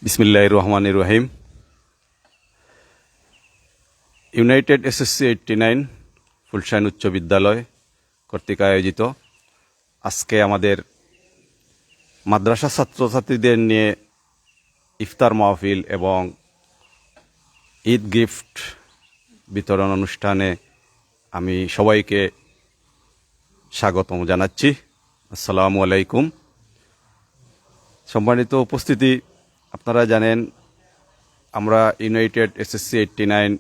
বিসমিল্লাহির রহমানির রহিম। United SSC 89 ফুলশাইন উচ্চ বিদ্যালয় কর্তৃক আয়োজিত আজকে আমাদের মাদ্রাসা ছাত্রছাত্রীদের নিয়ে ইফতার মাহফিল এবং ঈদ গিফট বিতরণ অনুষ্ঠানে আমি সবাইকে স্বাগতম জানাচ্ছি। আসসালামু আলাইকুম। সম্মানিত উপস্থিতি, আপনারা জানেন আমরা ইউনাইটেড এসএসসি 89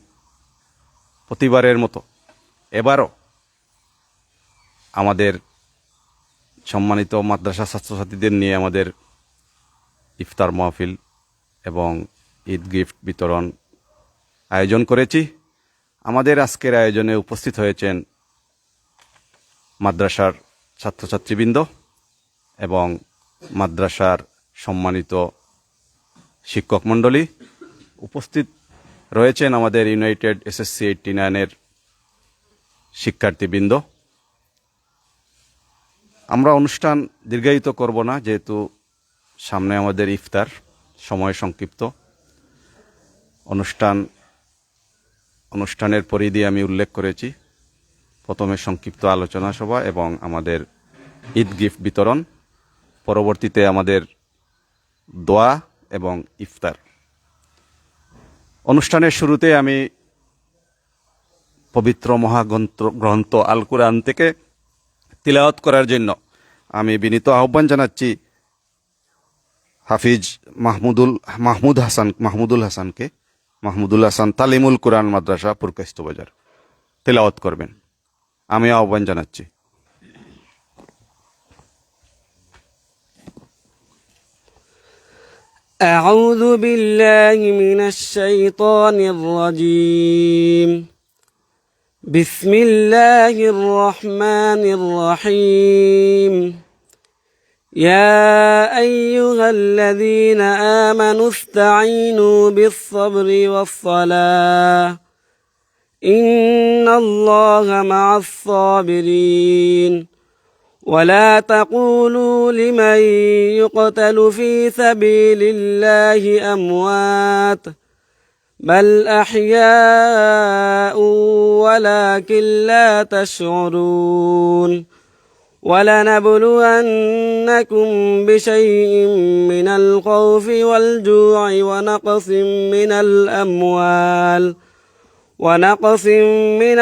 প্রতিবারের মতো এবারও আমাদের সম্মানিত মাদ্রাসা ছাত্রছাত্রীদের নিয়ে আমাদের ইফতার মাহফিল এবং ঈদ গিফট বিতরণ আয়োজন করেছি। আমাদের আজকের আয়োজনে উপস্থিত হয়েছেন মাদ্রাসার ছাত্রছাত্রীবৃন্দ এবং মাদ্রাসার সম্মানিত শিক্ষক মণ্ডলী। উপস্থিত রয়েছেন আমাদের ইউনাইটেড এসএসসি 89-এর শিক্ষার্থীবৃন্দ। আমরা অনুষ্ঠান দীর্ঘায়িত করব না, যেহেতু সামনে আমাদের ইফতার, সময় সংক্ষিপ্ত। অনুষ্ঠানের পরিধি আমি উল্লেখ করেছি। প্রথমে সংক্ষিপ্ত আলোচনা সভা এবং আমাদের ঈদ গিফট বিতরণ, পরবর্তীতে আমাদের দোয়া এবং ইফতার। অনুষ্ঠানের শুরুতে আমি পবিত্র মহাগ্রন্থ আল কুরআন থেকে তিলাওয়াত করার জন্য আমি বিনীত আহ্বান জানাচ্ছি হাফিজ মাহমুদুল হাসান তালিমুল কুরআন মাদ্রাসা পুরকাইস্ত বাজার তিলাওয়াত করবেন, আমি আহ্বান জানাচ্ছি। أعوذ بالله من الشيطان الرجيم. بسم الله الرحمن الرحيم. يا أيها الذين آمنوا استعينوا بالصبر والصلاة إن الله مع الصابرين. ولا تقولوا لمن يقتل في سبيل الله أموات بل أحياء ولكن لا تشعرون. ولنبلونكم بشيء من الخوف والجوع ونقص من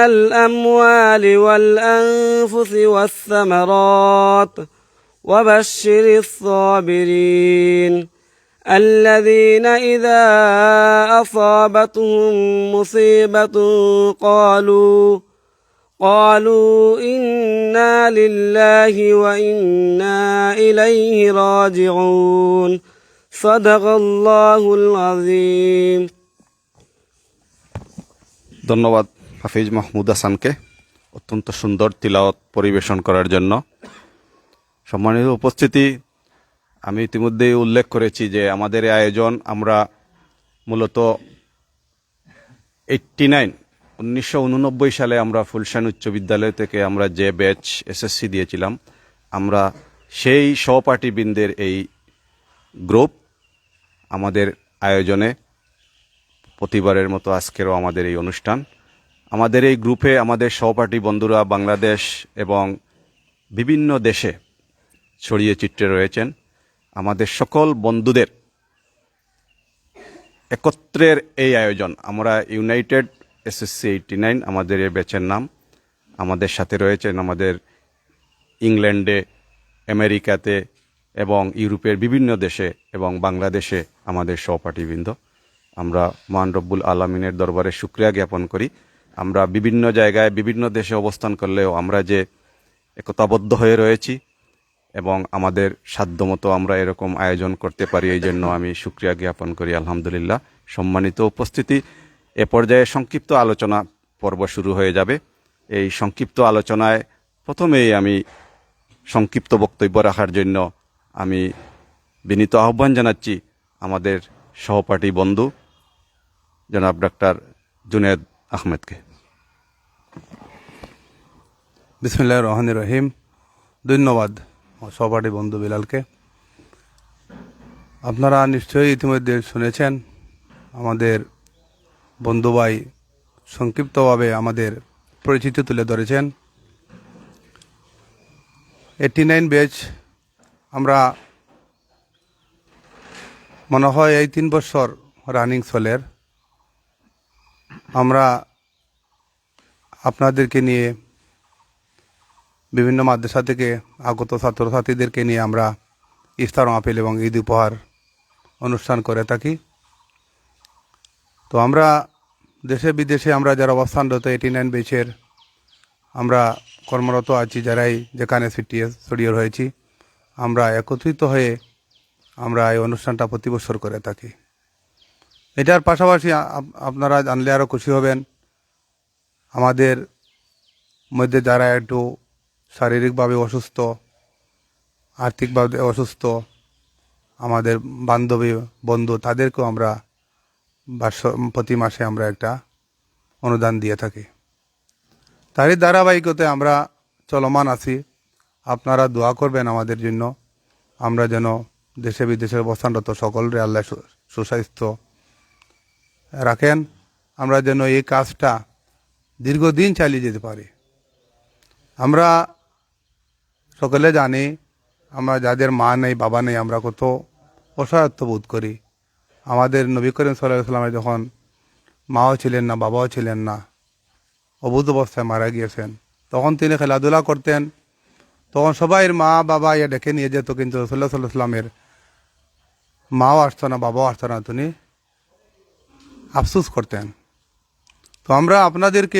الأموال والأنفس والثمرات وبشر الصابرين الذين إذا أصابتهم مصيبة قالوا إنا لله وإنا إليه راجعون. صدق الله العظيم. ধন্যবাদ হাফিজ মাহমুদ হাসানকে অত্যন্ত সুন্দর তিলাওয়াত পরিবেশন করার জন্য। সম্মানিত উপস্থিতি, আমি ইতিমধ্যেই উল্লেখ করেছি যে আমাদের এই আয়োজন আমরা মূলত 1989 সালে আমরা ফুলশাইন উচ্চ বিদ্যালয় থেকে আমরা যে ব্যাচ এসএসসি দিয়েছিলাম, আমরা সেই সহপাঠীবৃন্দের এই গ্রুপ আমাদের আয়োজনে প্রতিবারের মতো আজকেরও আমাদের এই অনুষ্ঠান। আমাদের এই গ্রুপে আমাদের সহপাঠী বন্ধুরা বাংলাদেশ এবং বিভিন্ন দেশে ছড়িয়ে ছিটে রয়েছেন। আমাদের সকল বন্ধুদের একত্রের এই আয়োজন, আমরা ইউনাইটেড এসএসসি 89 আমাদের এই ব্যাচের নাম। আমাদের সাথে রয়েছেন আমাদের ইংল্যান্ডে, আমেরিকাতে এবং ইউরোপের বিভিন্ন দেশে এবং বাংলাদেশে আমাদের সহপাঠীবৃন্দ। আমরা মহান রব্বুল আলামিনের দরবারে শুকরিয়া জ্ঞাপন করি। আমরা বিভিন্ন জায়গায় বিভিন্ন দেশে অবস্থান করলেও আমরা যে একতাবদ্ধ হয়ে রয়েছি এবং আমাদের সাধ্যমতো আমরা এরকম আয়োজন করতে পারি, এই জন্য আমি শুকরিয়া জ্ঞাপন করি। আলহামদুলিল্লাহ। সম্মানিত উপস্থিতি, এ পর্যায়ে সংক্ষিপ্ত আলোচনা পর্ব শুরু হয়ে যাবে। এই সংক্ষিপ্ত আলোচনায় প্রথমেই আমি সংক্ষিপ্ত বক্তব্য রাখার জন্য আমি বিনীত আহ্বান জানাচ্ছি আমাদের সহপাঠী বন্ধু জনাব ডাক্তার জুনেদ আহমেদকে। বিসমিল্লাহির রহমানির রহিম। ধন্যবাদ সহপাঠী বন্ধু বিলালকে। আপনারা নিশ্চয়ই ইতিমধ্যে শুনেছেন আমাদের বন্ধু ভাই সংক্ষিপ্তভাবে আমাদের পরিচিতি তুলে ধরেছেন। 89 ব্যাচ আমরা মনে হয় এই 3 বছর রানিং চলের আমরা আপনাদেরকে নিয়ে বিভিন্ন মাদ্রাসা থেকে আগত ছাত্রছাত্রীদেরকে নিয়ে আমরা ইফতার মাহফিল এবং ঈদ উপহার অনুষ্ঠান করে থাকি। তো আমরা দেশে বিদেশে আমরা যারা অবস্থানরত 89 ব্যাচের আমরা কর্মরত আছি, যারাই যেখানে ছড়িয়ে রয়েছি, আমরা একত্রিত হয়ে আমরা এই অনুষ্ঠানটা প্রতি বছর করে থাকি। এটার পাশাপাশি আপনারা জানলে আরও খুশি হবেন, আমাদের মধ্যে যারা একটু শারীরিকভাবে অসুস্থ, আর্থিকভাবে অসুস্থ, আমাদের বান্ধবী বন্ধু, তাদেরকেও আমরা প্রতি মাসে আমরা একটা অনুদান দিয়ে থাকি। তারই ধারাবাহিকতায় আমরা চলমান আছি। আপনারা দোয়া করবেন আমাদের জন্য, আমরা যেন দেশে বিদেশের অবস্থানরত সকলরে আল্লাহ সুস্বাস্থ্য রাখেন, আমরা যেন এই কাজটা দীর্ঘদিন চালিয়ে যেতে পারি। আমরা সকলে জানি, আমরা যাদের মা নেই, বাবা নেই, আমরা কত অসহায়ত্ব বোধ করি। আমাদের নবী করিম সাল্লাল্লাহু আলাইহি ওয়াসাল্লাম যখন মাও ছিলেন না, বাবাও ছিলেন না, অবুধ অবস্থায় মারা গিয়েছেন, তখন তিনি খেলাধুলা করতেন, তখন সবাই মা বাবা ইয়ে ডেকে নিয়ে যেত, কিন্তু রাসূলুল্লাহ সাল্লাল্লাহু আলাইহি ওয়াসাল্লামের মাও আসতো না, বাবাও আসতো না, তিনি আফসোস করতেন। তো আমরা আপনাদেরকে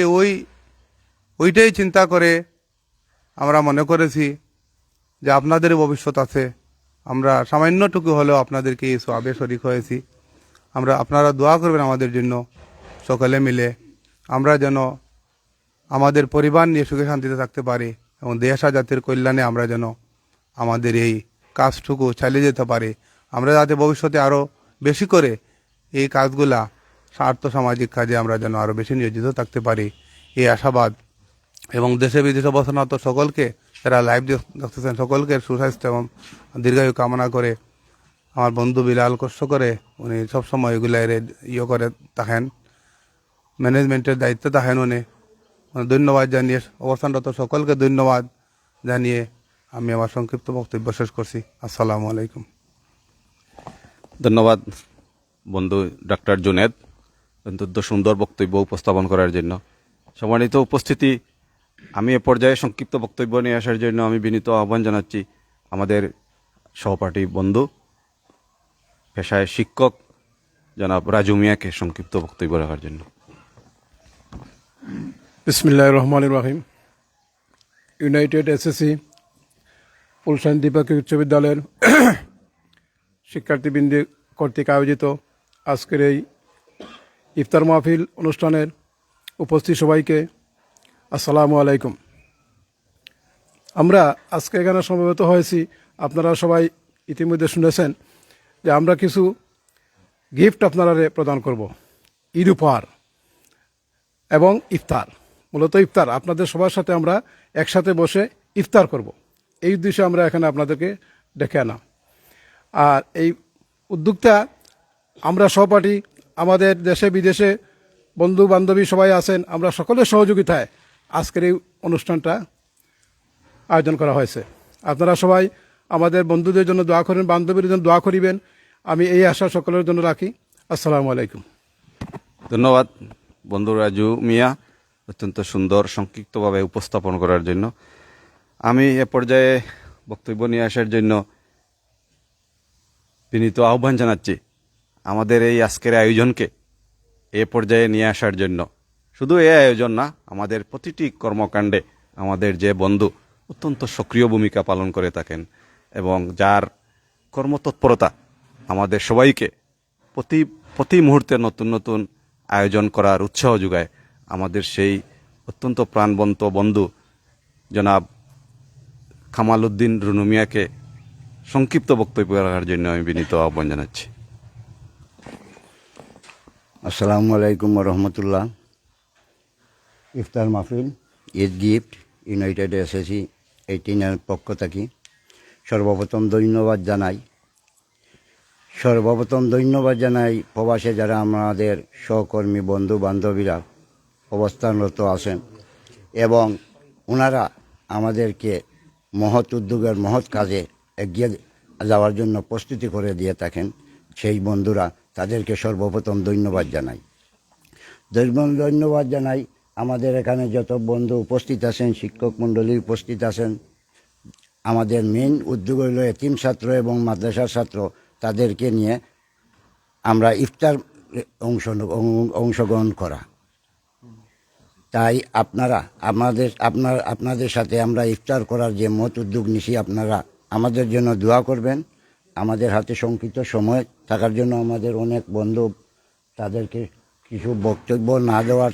ওইটাই চিন্তা করে আমরা মনে করেছি যে আপনাদের ভবিষ্যৎ আছে, আমরা সামান্যটুকু হলেও আপনাদেরকে এই সওয়াবে শরীক হয়েছি। আপনারা দোয়া করবেন আমাদের জন্য সকলে মিলে, আমরা যেন আমাদের পরিবার নিয়ে সুখে শান্তিতে থাকতে পারি এবং দেশ আর জাতির কল্যাণে আমরা যেন আমাদের এই কাজটুকু চালিয়ে যেতে পারি। আমরা যাতে ভবিষ্যতে আরও বেশি করে এই কাজগুলা আর্থসামাজিক কাজে আমরা যেন আরও বেশি নিয়োজিত থাকতে পারি, এই আশাবাদ এবং দেশে বিদেশে অবস্থানরত সকলকে, যারা লাইভ দেখতেছেন সকলকে সুস্বাস্থ্য এবং দীর্ঘায়ু কামনা করে, আমার বন্ধু বিলাল কষ্ট করে উনি সবসময় এগুলো করে থাকেন, ম্যানেজমেন্টের দায়িত্বে থাকেন উনি। ধন্যবাদ জানিয়ে, অবস্থানরত সকলকে ধন্যবাদ জানিয়ে আমি আমার সংক্ষিপ্ত বক্তব্য শেষ করছি। আসসালামু আলাইকুম। ধন্যবাদ বন্ধু ডাক্তার জুনেদ, অত্যন্ত সুন্দর বক্তব্য উপস্থাপন করার জন্য। সম্মানিত উপস্থিতি, আমি এ পর্যায়ে সংক্ষিপ্ত বক্তব্য নিয়ে আসার জন্য আমি বিনীত আহ্বান জানাচ্ছি আমাদের সহপাঠী বন্ধু, পেশায় শিক্ষক জনাব রাজু মিয়াকে সংক্ষিপ্ত বক্তব্য রাখার জন্য। বিসমিল্লাহির রহমানির রহিম। ইউনাইটেড এসএসসি পুলসান দ্বিপাক্ষিক উচ্চ বিদ্যালয়ের শিক্ষার্থীবৃন্দ কর্তৃক আয়োজিত আজকের এই ইফতার মাহফিল অনুষ্ঠানের উপস্থিত সবাইকে আসসালামু আলাইকুম। আমরা আজকে এখানে সমবেত হয়েছি, আপনারা সবাই ইতিমধ্যে শুনেছেন যে আমরা কিছু গিফট আপনারা প্রদান করব, ঈদ উপহার এবং ইফতার। মূলত ইফতার আপনাদের সবার সাথে আমরা একসাথে বসে ইফতার করব, এই উদ্দেশ্যে আমরা এখানে আপনাদেরকে ডেকে আনা। আর এই উদ্যোগটা আমরা সহপাঠী, আমাদের দেশে বিদেশে বন্ধু বান্ধবী সবাই আছেন, আমরা সকলের সহযোগিতায় আজকের এই অনুষ্ঠানটা আয়োজন করা হয়েছে। আপনারা সবাই আমাদের বন্ধুদের জন্য দোয়া করেন, বান্ধবীদের জন্য দোয়া করিবেন, আমি এই আশা সকলের জন্য রাখি। আসসালামু আলাইকুম। ধন্যবাদ বন্ধু রাজু মিয়া, অত্যন্ত সুন্দর সংক্ষিপ্তভাবে উপস্থাপন করার জন্য। আমি এ পর্যায়ে বক্তব্য নিয়ে আসার জন্য বিনীত আহ্বান জানাচ্ছি আমাদের এই আজকের আয়োজনকে এ পর্যায়ে নিয়ে আসার জন্য। শুধু এই আয়োজন না, আমাদের প্রতিটি কর্মকাণ্ডে আমাদের যে বন্ধু অত্যন্ত সক্রিয় ভূমিকা পালন করে থাকেন এবং যার কর্মতৎপরতা আমাদের সবাইকে প্রতি মুহূর্তে নতুন নতুন আয়োজন করার উৎসাহ যোগায়, আমাদের সেই অত্যন্ত প্রাণবন্ত বন্ধু জনাব কামাল উদ্দিন রুনু মিয়াকে সংক্ষিপ্ত বক্তব্য রাখার জন্য আমি বিনীত আহ্বান জানাচ্ছি। আসসালামু আলাইকুম রহমতুল্লাহ। ইফতার মাহফিল ঈদ গিফট ইউনাইটেড এসএসসি 89 পক্ষ থেকে সর্বপ্রথম ধন্যবাদ জানাই সর্বপ্রথম ধন্যবাদ জানাই প্রবাসে যারা আমাদের সহকর্মী বন্ধু বান্ধবীরা অবস্থানরত আছেন এবং ওনারা আমাদেরকে মহৎ উদ্যোগের মহৎ কাজে এগিয়ে যাওয়ার জন্য প্রস্তুতি করে দিয়ে থাকেন। সেই বন্ধুরা তাদেরকে সর্বপ্রথম ধন্যবাদ জানাই। ধন্যবাদ জানাই আমাদের এখানে যত বন্ধু উপস্থিত আছেন, শিক্ষক মণ্ডলী উপস্থিত আছেন। আমাদের মেইন উদ্যোগ হলো এতিম ছাত্র এবং মাদ্রাসার ছাত্র, তাদেরকে নিয়ে আমরা ইফতার অংশগ্রহণ করা। তাই আপনাদের সাথে আমরা ইফতার করার যে মত উদ্যোগ নিছি, আপনারা আমাদের জন্য দোয়া করবেন। আমাদের হাতে সংক্ষিপ্ত সময় থাকার জন্য আমাদের অনেক বন্ধু তাদেরকে কিছু বক্তব্য না দেওয়ার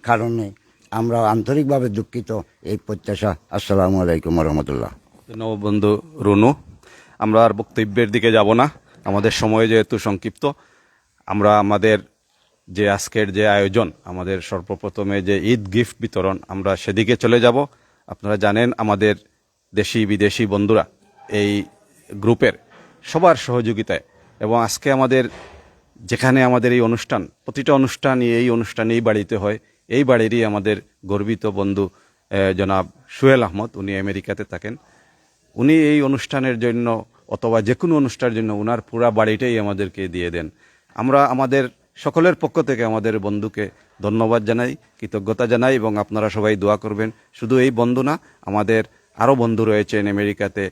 কারণে আমরা আন্তরিকভাবে দুঃখিত। এই প্রত্যাশা। আসসালামু আলাইকুম রহমতুল্লাহ। ধন্যবাদ বন্ধু রুনু। আমরা আর বক্তব্যের দিকে যাব না, আমাদের সময় যেহেতু সংক্ষিপ্ত। আমরা আমাদের যে আজকের যে আয়োজন, আমাদের সর্বপ্রথমে যে ঈদ গিফট বিতরণ, আমরা সেদিকে চলে যাব। আপনারা জানেন আমাদের দেশি বিদেশি বন্ধুরা এই গ্রুপের সবার সহযোগিতায় এবং আজকে আমাদের যেখানে আমাদের এই অনুষ্ঠান, প্রতিটা অনুষ্ঠানই এই অনুষ্ঠানেই বাড়িতে হয়। এই বাড়িরই আমাদের গর্বিত বন্ধু জনাব সোহেল আহমদ, উনি আমেরিকাতে থাকেন। উনি এই অনুষ্ঠানের জন্য অথবা যে কোনো অনুষ্ঠানের জন্য ওনার পুরা বাড়িটাই আমাদেরকে দিয়ে দেন। আমরা আমাদের সকলের পক্ষ থেকে আমাদের বন্ধুকে ধন্যবাদ জানাই, কৃতজ্ঞতা জানাই এবং আপনারা সবাই দোয়া করবেন। শুধু এই বন্ধু না, আমাদের আরও বন্ধু রয়েছেন আমেরিকাতে,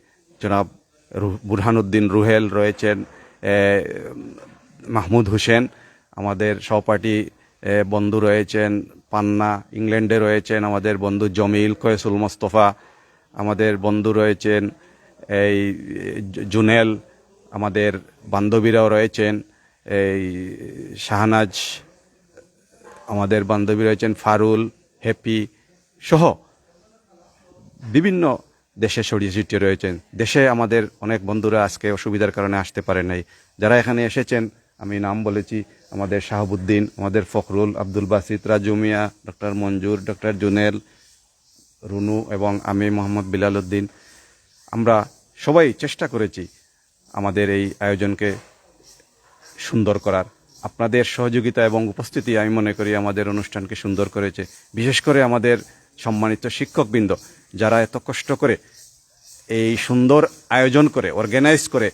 জনাব বুরহানুদ্দিন রুহেল রয়েছেন, মাহমুদ হোসেন আমাদের সহপাঠী বন্ধু রয়েছেন, পান্না ইংল্যান্ডে রয়েছেন আমাদের বন্ধু জমিল, কয়েসুল মোস্তফা আমাদের বন্ধু রয়েছেন, এই জুনেল আমাদের বান্ধবীরাও রয়েছেন, এই শাহনাজ আমাদের বান্ধবী রয়েছেন, ফারুল, হ্যাপি সহ বিভিন্ন দেশে ছড়িয়ে ছিটিয়ে রয়েছেন। দেশে আমাদের অনেক বন্ধুরা আজকে অসুবিধার কারণে আসতে পারে নাই। যারা এখানে এসেছেন আমি নাম বলেছি, আমাদের শাহাবুদ্দিন, আমাদের ফখরুল, আব্দুল বাসিত, রাজু মিয়া, ডক্টর মঞ্জুর, ডক্টর জুনেল, রুনু এবং আমি মোহাম্মদ বিলাল উদ্দিন। আমরা সবাই চেষ্টা করেছি আমাদের এই আয়োজনকে সুন্দর করার। আপনাদের সহযোগিতা এবং উপস্থিতি আমি মনে করি আমাদের অনুষ্ঠানকে সুন্দর করেছে। বিশেষ করে আমাদের সম্মানিত শিক্ষকবৃন্দ যারা এত কষ্ট করে এই সুন্দর আয়োজন করে অর্গানাইজ করে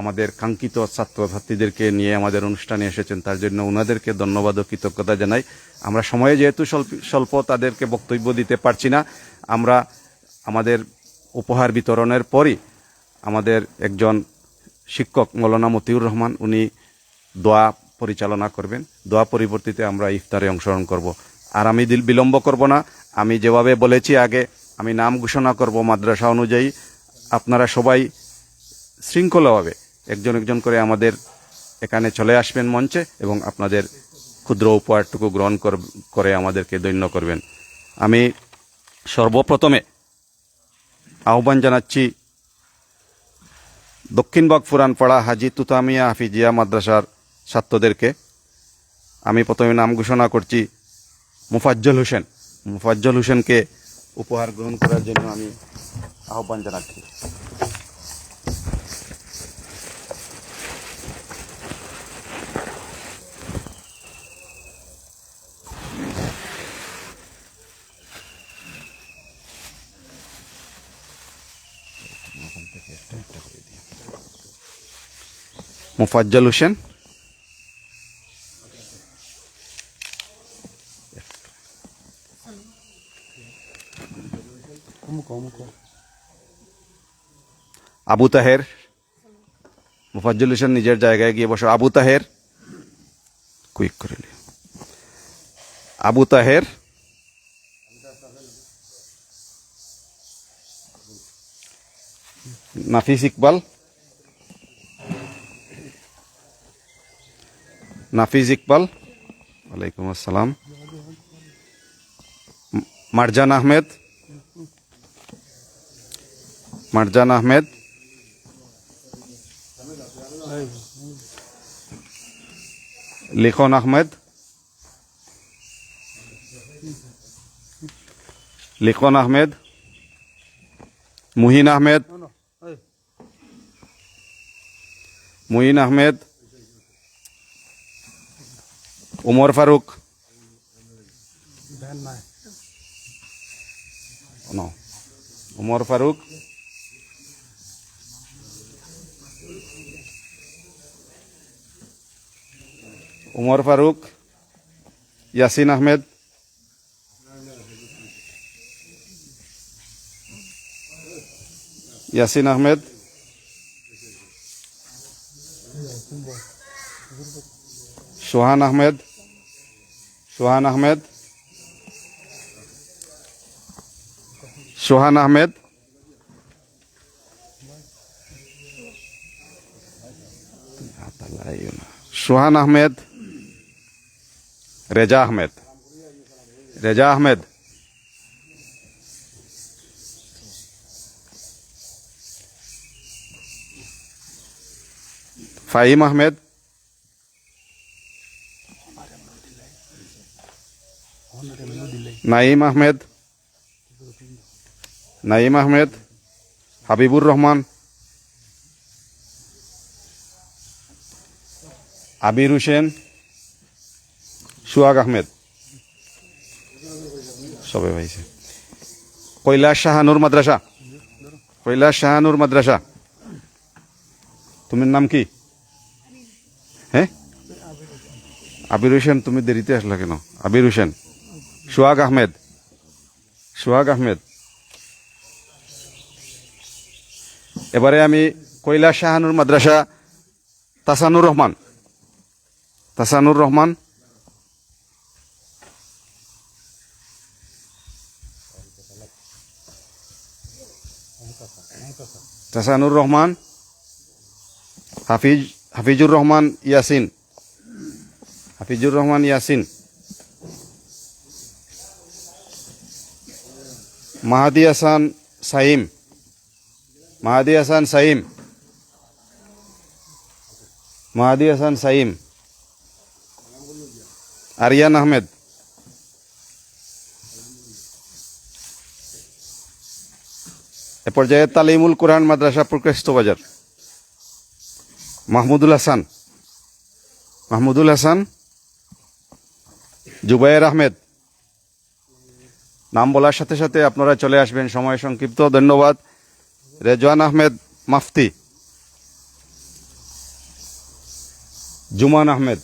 আমাদের কাঙ্ক্ষিত ছাত্রছাত্রীদেরকে নিয়ে আমাদের অনুষ্ঠানে এসেছেন, তার জন্য ওনাদেরকে ধন্যবাদ ও কৃতজ্ঞতা জানাই। আমরা সময়ে যেহেতু স্বল্প তাদেরকে বক্তব্য দিতে পারছি না। আমরা আমাদের উপহার বিতরণের পরই আমাদের একজন শিক্ষক মৌলানা মতিউর রহমান, উনি দোয়া পরিচালনা করবেন। দোয়া পরিবর্তিতে আমরা ইফতারে অংশগ্রহণ করব। আর আমি বিলম্ব করব না, আমি যেভাবে বলেছি আগে, আমি নাম ঘোষণা করব মাদ্রাসা অনুযায়ী। আপনারা সবাই শৃঙ্খলাভাবে একজন একজন করে আমাদের এখানে চলে আসবেন মঞ্চে এবং আপনাদের ক্ষুদ্র উপহারটুকু গ্রহণ করে আমাদেরকে ধন্য করবেন। আমি সর্বপ্রথমে আহ্বান জানাচ্ছি দক্ষিণবাগ ফুরানপাড়া হাজি তুতামিয়া হাফিজিয়া মাদ্রাসার ছাত্রদেরকে। আমি প্রথমে নাম ঘোষণা করছি মুফাজ্জল হোসেন। মুফাজ্জল হোসেনকে উপহার গ্রহণ করার জন্য আমি আহ্বান জানাচ্ছি। মুফাজ্জল হোসেন, আবু তাহের। মুফাজ্জল হোসেন নিজের জায়গায় গিয়ে বসো। আবু তাহের, কুইক করে আবু তাহের, নাফিস ইকবাল, নাফিজ ইকবাল, ওয়ালাইকুম আসসালাম। মারজান আহমেদ, মারজান আহমেদ, লিখন আহমেদ, লিখন আহমেদ, মুহিন আহমেদ, মুইন আহমেদ, উমর ফারুক, উমর ফারুক, উমর ফারুক, ইয়াসিন আহমেদ, ইয়াসিন আহমেদ, সোহান আহমেদ, সোহান আহমেদ, সোহান আহমেদ, সোহান আহমেদ, রেজা আহমেদ, রেজা আহমেদ, ফাহিম আহমেদ, নাইম আহমেদ, নাইম আহমেদ, হাবিবুর রহমান, আবির হোসেন, সুহাগ আহমেদ, সবে ভাইছে। কৈলাস শাহানুর মাদ্রাসা, কৈলাস শাহানুর মাদ্রাসা। তোমার নাম কি? হ্যাঁ, আবির হোসেন। তুমি দেরিতে আসলা কেন? আবির হোসেন। সুহাগ আহমেদ, সুহাগ আহমেদ। এবারে আমি কৈলাস শাহানুর মাদ্রাসা তাসানুর রহমান, তাসানুর রহমান, তাসানুর রহমান, হাফিজুর রহমান ইয়াসিন, হাফিজুর রহমান ইয়াসিন, মাহাদি হাসান সাইম, মাহাদি হাসান সাইম, মাহাদি হাসান সাইম, আরিয়ান আহমেদ, এ পর্যায়ে তালিমুল কোরআন মাদ্রাসা প্রকৃষ্ট বাজার মাহমুদুল হাসান, মাহমুদুল হাসান, জুবায়ের আহমেদ। নাম বলার সাথে সাথে আপনারা চলে আসবেন, সময় সংক্ষিপ্ত। ধন্যবাদ। রেজওয়ান আহমেদ মাফতি, জুমান আহমেদ,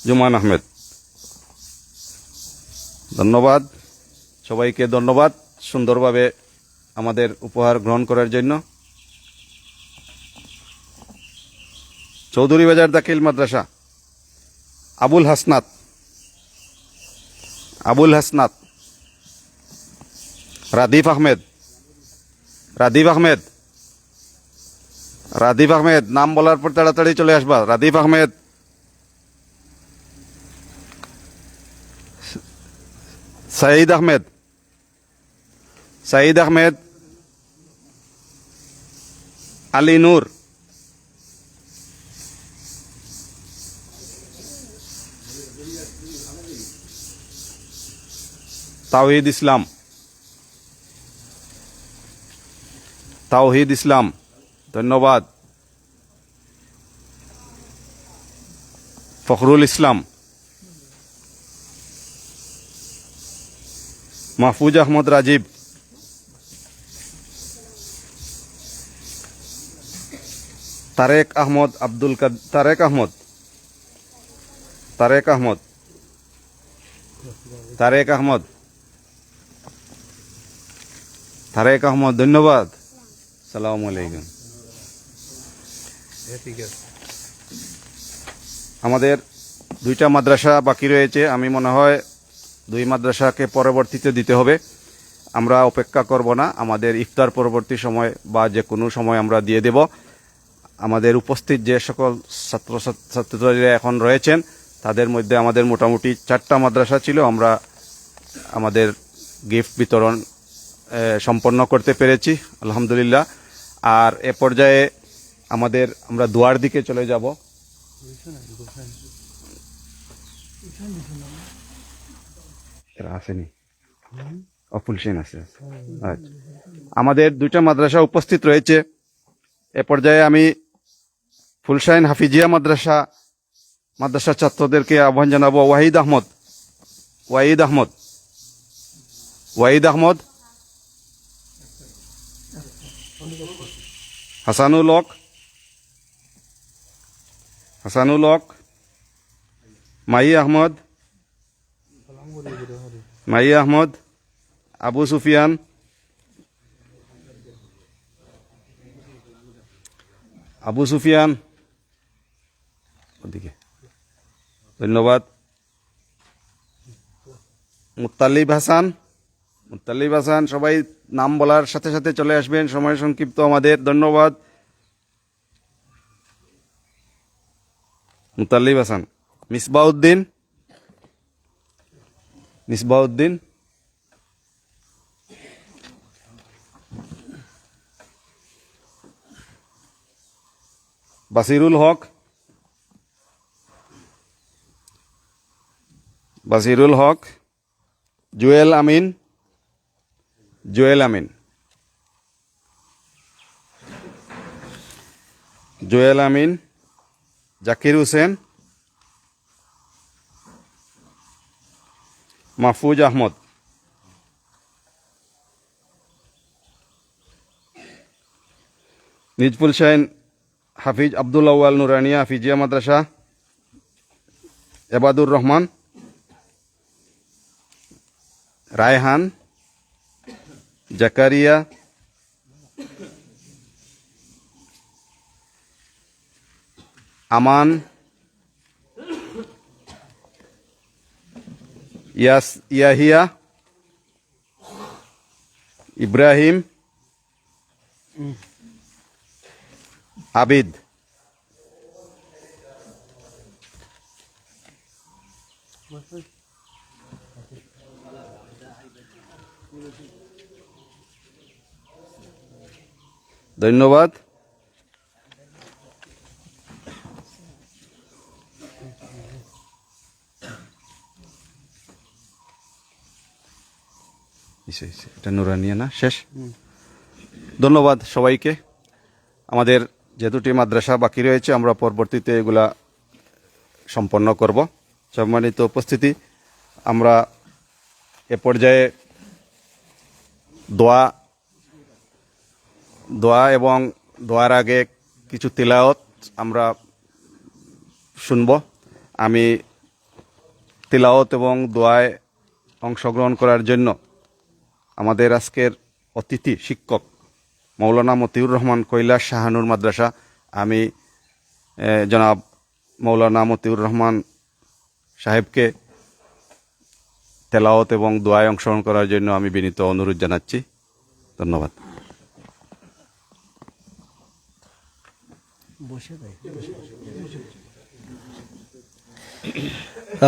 জুমান আহমেদ। ধন্যবাদ সবাইকে, ধন্যবাদ সুন্দরভাবে আমাদের উপহার গ্রহণ করার জন্য। চৌধুরী বাজার দাখিল মাদ্রাসা আবুল হাসনাত, আবুল হাসনাত, রাদিফ আহমেদ, রাদিফ আহমেদ, রাদিফ আহমেদ। নাম বলার পর তাড়াতাড়ি চলে আসবা। রাদিফ আহমেদ, সাঈদ আহমেদ, সাঈদ আহমেদ, আলী নূর, তাওহিদ ইসলাম, তাওহিদ ইসলাম। ধন্যবাদ। ফখরুল ইসলাম, মাহফুজ আহমদ রাজীব, তারেক আহমদ আব্দুল তারেক আহমদ, তারেক আহমদ, তারেক আহমদ, তারেক আহমদ। ধন্যবাদ। সালামু আলাইকুম। আমাদের দুইটা মাদ্রাসা বাকি রয়েছে। আমি মনে হয় দুই মাদ্রাসাকে পরবর্তীতে দিতে হবে। আমরা অপেক্ষা করব না, আমাদের ইফতার পরবর্তী সময় বা যে কোনো সময় আমরা দিয়ে দেব। আমাদের উপস্থিত যে সকল ছাত্রছাত্রীরা এখন রয়েছেন তাদের মধ্যে আমাদের মোটামুটি 4টা মাদ্রাসা ছিল। আমরা আমাদের গিফট বিতরণ সম্পন্ন করতে পেরেছি আলহামদুলিল্লাহ। আর এ পর্যায়ে আমরা দোয়ার দিকে চলে যাব। এরা আসেনি, অফুল সেন আছে। আচ্ছা, আমাদের দুইটা মাদ্রাসা উপস্থিত রয়েছে। এ পর্যায়ে আমি ফুলশাইন হাফিজিয়া মাদ্রাসার ছাত্রদেরকে আহ্বান জানাবো। ওয়াহিদ আহমদ, হাসানুল হক, মাই আহমদ, আবু সুফিয়ান, ওদিকে ধন্যবাদ। মুত্তালিব হাসান, সবাই নাম বলার সাথে সাথে চলে আসবেন, সময় সংক্ষিপ্ত আমাদের। ধন্যবাদ। মুত্তালিব হাসান। মিসবাউদ্দিন, বাসিরুল হক, জুয়েল আমিন, জাকির হোসেন, মাহফুজ আহমদ, নিজফুল শাহিন হাফিজ, আব্দুল আউয়াল নুরানিয়া হাফিজিয়া মাদ্রাসা, এবাদুর রহমান, রায়হান, জাকারিয়া, আমান, ইয়াহিয়া, ইব্রাহিম, আবিদ। ধন্যবাদ। এটা নুরানিয়া না? শেষ। ধন্যবাদ সবাইকে। আমাদের যে দুটি মাদ্রাসা বাকি রয়েছে আমরা পরবর্তীতে এগুলা সম্পন্ন করব। সম্মানিত উপস্থিতি, আমরা এ পর্যায়ে দোয়া এবং দোয়ার আগে কিছু তিলাওয়াত আমরা শুনব। আমি তিলাওয়াত এবং দোয়ায় অংশগ্রহণ করার জন্য আমাদের আজকের অতিথি শিক্ষক মৌলানা মতিউর রহমান, কৈলাস শাহানুর মাদ্রাসা, আমি জনাব মৌলানা মতিউর রহমান সাহেবকে তেলাওয়াত এবং দোয়ায় অংশগ্রহণ করার জন্য আমি বিনীত অনুরোধ জানাচ্ছি। ধন্যবাদ।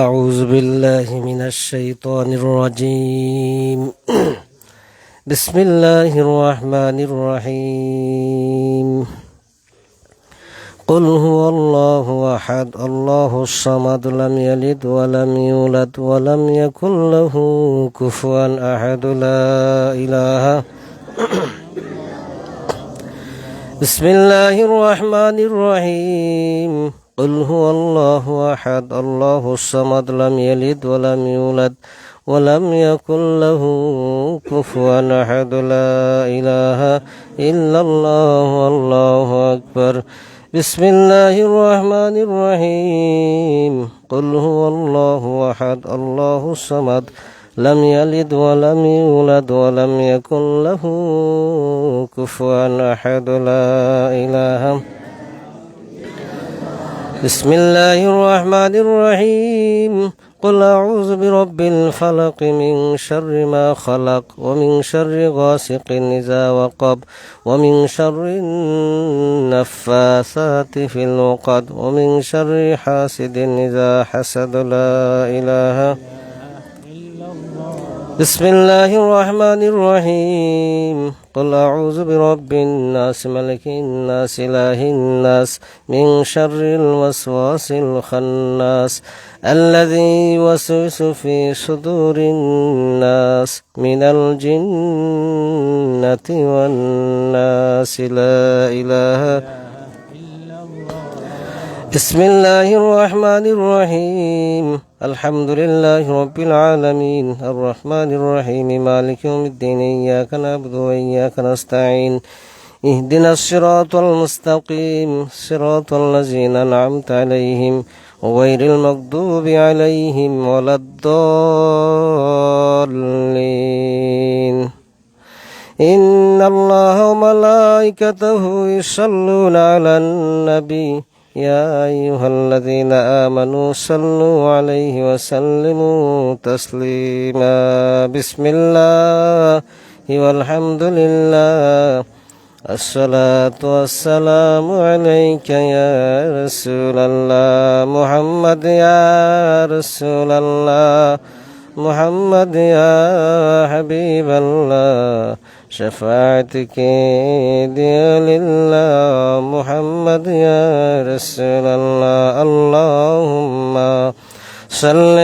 أعوذ بالله من الشيطان الرجيم بسم الله الرحمن الرحيم قل هو الله أحد الله الصمد لم يلد ولم يولد ولم يكن له كفوا أحد لا إله بسم الله الرحمن الرحيم قل هو الله أحد الله الصمد لم يلد ولم يولد ولم يكن له كفوا أحد لا إله إلا الله والله أكبر بسم الله الرحمن الرحيم قل هو الله أحد الله الصمد لم يلد ولم يولد ولم يكن له كفوا أحد لا إله بسم الله الرحمن الرحيم قل أعوذ برب الفلق من شر ما خلق ومن شر غاسق إذا وقب ومن شر النفاثات في العقد ومن شر حاسد إذا حسد لا إله بسم الله الرحمن الرحيم قل أعوذ برب الناس ملك الناس إله الناس من شر الوسواس الخناس الذي يوسوس في صدور الناس من الجنة والناس الناس لا إله. بسم الله الرحمن الرحيم الحمد لله رب العالمين الرحمن الرحيم مالك يوم الدين إياك نعبد وإياك نستعين اهدنا الصراط المستقيم صراط الذين أنعمت عليهم غير المغضوب عليهم ولا الضالين. إن الله وملائكته يصلون على النبي يا أيها الذين آمنوا صلوا عليه وسلموا تسليما. بسم الله والحمد لله الصلاة والسلام عليك يا رسول الله محمد يا رسول الله محمد يا حبيب الله شفاعتك دي لله محمد يا رسول الله. اللهم صل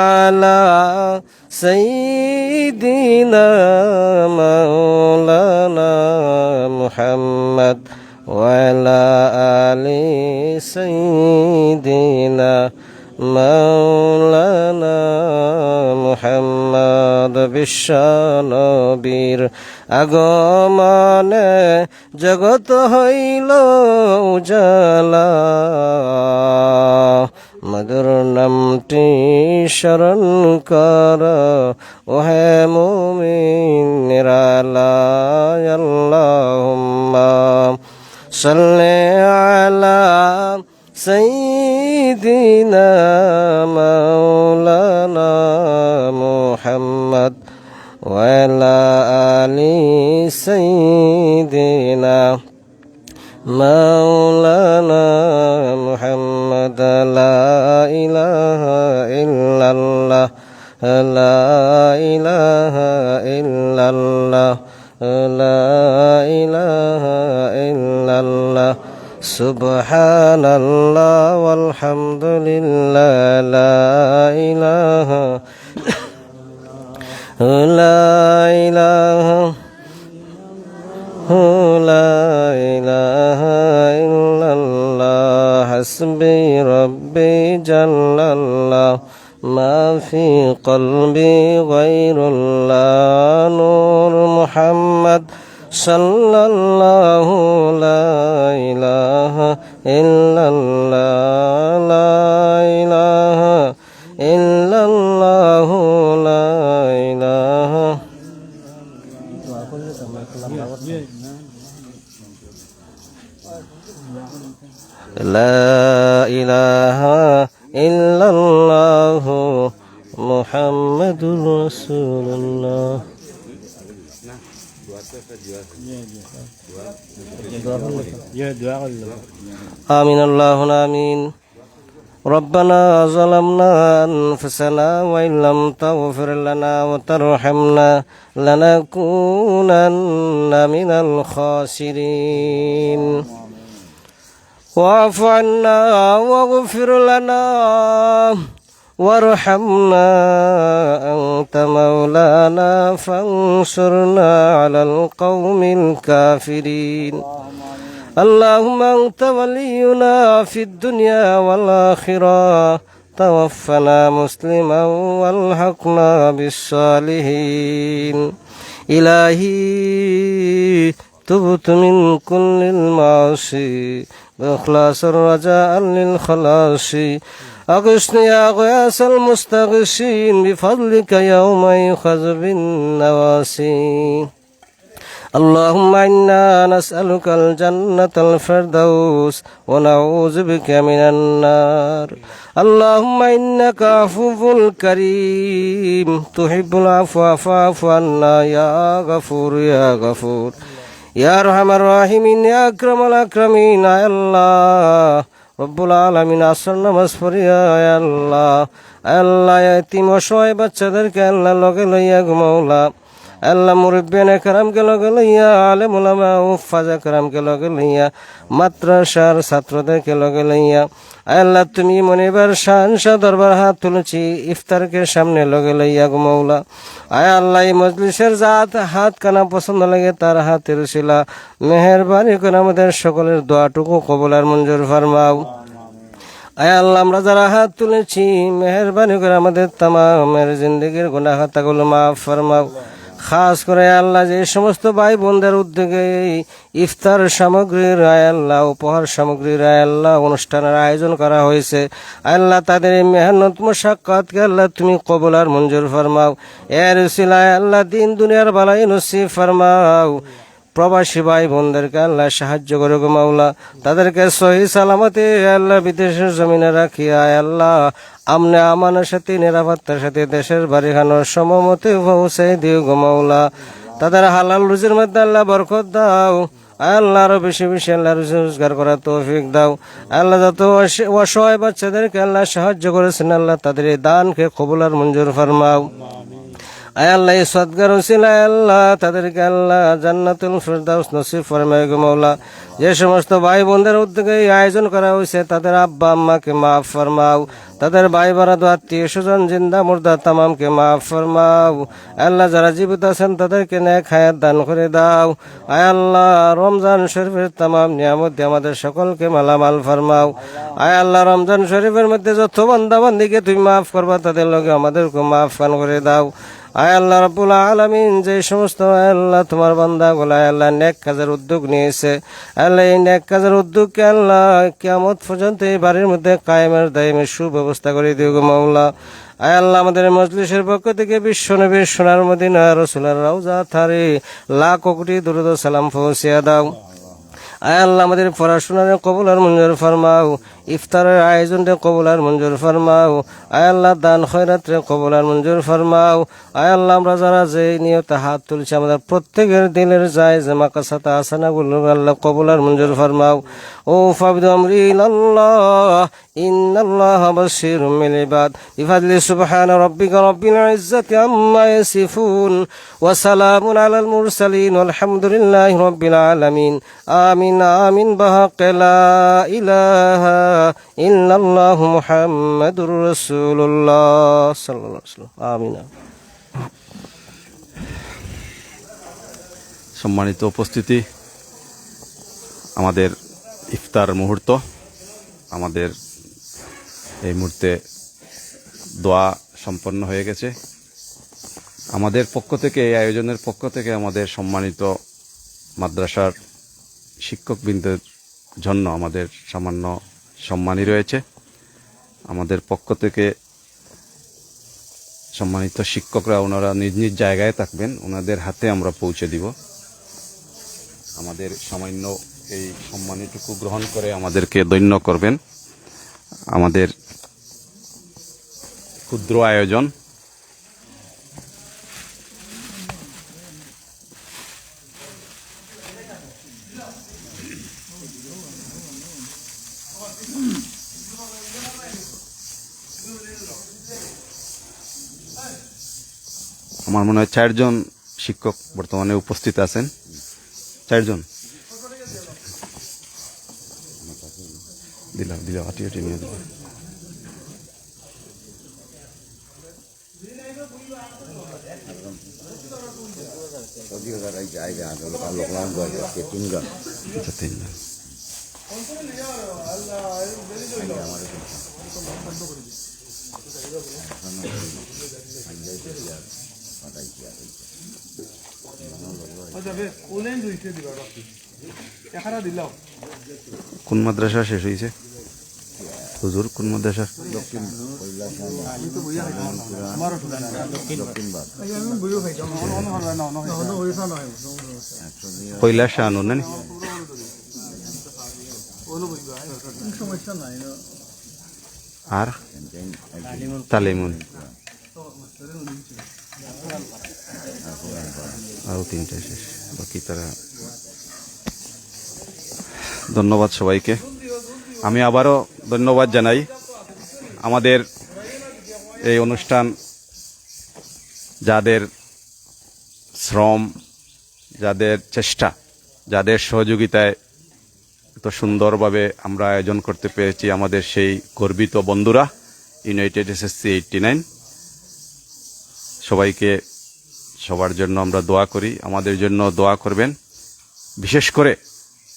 على سيدنا مولانا محمد وعلى آل سيدنا مولانا محمد বিশ্বনবীর আগমনে জগৎ হইল উজালা মধুর নামটি শরণ কর ওহে মুমিনেরা আল্লাহুম্মা সাল্লি আলা سيدنا مولانا محمد وعلى آل سيدنا مولانا محمد. لا إله إلا الله لا إله إلا الله لا إله إلا الله سبحان الله والحمد لله لا إله لا إله لا إله إلا الله حسبي ربي جل الله ما في قلبي غير الله نور محمد صلى الله لا إله إلا الله لا إله إلا الله لا إله لا إله إلا الله محمد رسول الله. آمين اللهم آمين. ربنا ظلمنا أنفسنا وإن لم تغفر لنا وترحمنا لنكونن من الخاسرين. واعف عنا واغفر لنا وارحمنا أنت مولانا فانصرنا على القوم الكافرين. اللهم أنت ولينا في الدنيا والآخرة توفنا مسلما والحقنا بالصالحين. إلهي تبت من كل المعاصي بإخلاص الرجاء للخلاص أغثني يا غياث المستغيثين بفضلك يوم يؤخذ بالنواسي. اللهم إنا نسألك الجنة الفردوس ونعوذ بك من النار. اللهم إنك عفو كريم تحب العفو فاعف عنا يا غفور يا غفور يا أرحم الراحمين يا أكرم الأكرمين. يا الله রব্বুল আলামিন আসর নামাজ পড়িয়া আল্লাহ আল্লাহ এতিম অসহায় বাচ্চাদেরকে আল্লাহ লগে লইয়া ঘুমাওলা আল্লাহ মুরব্বিয়ানে কারামকে লগে লইয়া আলেম উলামা ও ফাজা কারামকে লগে লইয়া মাদ্রাসার ছাত্রদেরকে লগে লইয়া আল্লাহ তুমি মনিবার শানশা দরবার হাত তুলেছি ইফতারকে সামনে লগে লইয়া গো মৌলা আয় আল্লাহ এই মজলিসের জাত হাত কানা পছন্দ লাগে তার হাতের শিলা মেহেরবানি করে আমাদের সকলের দোয়াটুকু কবুল আর মঞ্জুর ফরমাও আয় আল্লাহ আমরা যারা হাত তুলেছি মেহেরবানি করে আমাদের তামামের জিন্দগির গুনাহ খাতাগুলো মাফ ফরমাও খাস করে আল্লাহ যে সমস্ত ভাই বোনদের উদ্যোগে এই ইফতার সামগ্রীর আয় আল্লাহ উপহার সামগ্রীর আয় আল্লাহ অনুষ্ঠানের আয়োজন করা হয়েছে আল্লাহ তাদের এই মেহনত মুশাক্কাতকে আল্লাহ তুমি কবুল আর মঞ্জুর ফরমাও এর উসিলায় আল্লাহ দিন দুনিয়ার বালাই নসিব ফরমাও প্রবাসী ভাই বোনদেরকে আল্লাহ সাহায্য করে গো মাওলা তাদেরকে সহি সালামতে আল্লাহ বিদেশের জমিনে রাখি আয় আল্লাহ আমনে আমানের সাথে নিরাপত্তার সাথে দেশের বাড়িখানোর সমমতে পৌঁছে দিও গো মাওলা তাদের হালাল রুজির মধ্যে আল্লাহ বরকত দাও আল্লাহ আরো বেশি বেশি আল্লাহ রুজি রোজগার করার তৌফিক দাও আল্লাহ যত অসহায় বাচ্চাদেরকে আল্লাহ সাহায্য করেছেন আল্লাহ তাদের এই দানকে কবুল আর মঞ্জুর ফরমাও আয় আল্লাহ এই সদগার উসিলায় আল্লাহ তাদেরকে আল্লাহ জান্নাতুল ফিরদাউস নসিব ফরমায় গো মাওলা যে সমস্ত ভাই বোনদের উদ্যোগে এই আয়োজন করা হয়েছে তাদের আব্বা আম্মাকে মাফ ফরমাও তাদের ভাই বারাদু আত্মীয় স্বজন জিন্দা মুর্দা তামামকে মাফ ফরমাও আল্লাহ যারা জীবিত আছেন তাদেরকে নেক হায়াত দান করে দাও আয় আল্লাহ রমজান শরীফের তামাম নিয়ামত দিয়ে আমাদের সকলকে মালামাল ফরমাও আয় আল্লাহ রমজান শরীফের মধ্যে যত বান্দা বান্দিকে তুমি মাফ করবা তাদের লগে আমাদেরকে মাফ ফান করে দাও আয় আল্লাহ রাব্বুল আলামিন যে সমস্ত আল্লাহ তোমার বান্দাগুলো আল্লাহ নেক কাজের উদ্যোগ নিয়েছে আল্লাহ এই নেক কাজের উদ্যোগকে আল্লাহ কিয়ামত পর্যন্ত এই বাড়ির মধ্যে কায়েমের দায়েমের সুব্যবস্থা করে দিও গো মাওলা আয় আল্লাহ আমাদের মজলিসের পক্ষ থেকে বিশ্ব নবীর সোনার মদিনা রাসূলের রওজা থারে লাখ কোটি দরুদ ও সালাম পৌঁছিয়ে দাও আয় আল্লাহ আমাদের পড়াশোনার কবুল আর মঞ্জুর ফরমাও ইফতারের আয়োজনটা কবুল আর মঞ্জুর ফরমাও আয় আল্লাহ দান খয়রাতরে কবুল আর মঞ্জুর ফরমাও আয় আল্লাহ আমরা যারা যে নিয়তে হাত তুলছি আমাদের প্রত্যেকের দিলের যায় যে মাকাসাতা আসানাগুলো আল্লাহ কবুল আর মঞ্জুর ফরমাও ও ফাবিদু আমরি ইলাল্লাহ ইন্নাল্লাহা বাশীরুম বিল ইবাদ বিফাদলি সুবহানা রাব্বিকা রাব্বিল ইজ্জাতি আম্মা ইয়াসিফুন ওয়া সালামুন আলাল মুরসালিন ওয়ালহামদুলিল্লাহি রাব্বিল আলামিন আমিন আমিন বাহাক্কি লা ইলাহা ইল্লাল্লাহু মুহাম্মাদুর রাসূলুল্লাহ সাল্লাল্লাহু আলাইহি ওয়াসাল্লাম আমিন। সম্মানিত উপস্থিতি আমাদের ইফতার মুহূর্ত আমাদের এই মুহূর্তে দোয়া সম্পন্ন হয়ে গেছে আমাদের পক্ষ থেকে এই আয়োজনের পক্ষ থেকে আমাদের সম্মানিত মাদ্রাসার শিক্ষকবৃন্দের জন্য আমাদের সামান্য সম্মানই রয়েছে আমাদের পক্ষ থেকে সম্মানিত শিক্ষকরা ওনারা নিজ নিজ জায়গায় থাকবেন ওনাদের হাতে আমরা পৌঁছে দিব আমাদের সামান্য এই সম্মানটুকু গ্রহণ করে আমাদেরকে ধন্য করবেন আমাদের ক্ষুদ্র আয়োজন আমার মনে হয় 4 জন শিক্ষক বর্তমানে উপস্থিত আছেন 4 জন দিলাম হাঁটি হাঁটি নিয়ে দিলাম আচ্ছা 3 জন কোন মাদ্রাসা শেষ হয়েছে হুজুর কোন মাদ্রাসা পয়লা শাহানু না আর তালিমুন আরো 3টা শেষ বাকি তারা ধন্যবাদ সবাইকে আমি আবারও ধন্যবাদ জানাই আমাদের এই অনুষ্ঠান যাদের শ্রম, যাদের চেষ্টা, যাদের সহযোগিতায় এত সুন্দরভাবে আমরা আয়োজন করতে পেরেছি, আমাদের সেই গর্বিত বন্ধুরা ইউনাইটেড এসএসসি 89, সবাইকে সবার জন্য আমরা দোয়া করি, আমাদের জন্য দোয়া করবেন। বিশেষ করে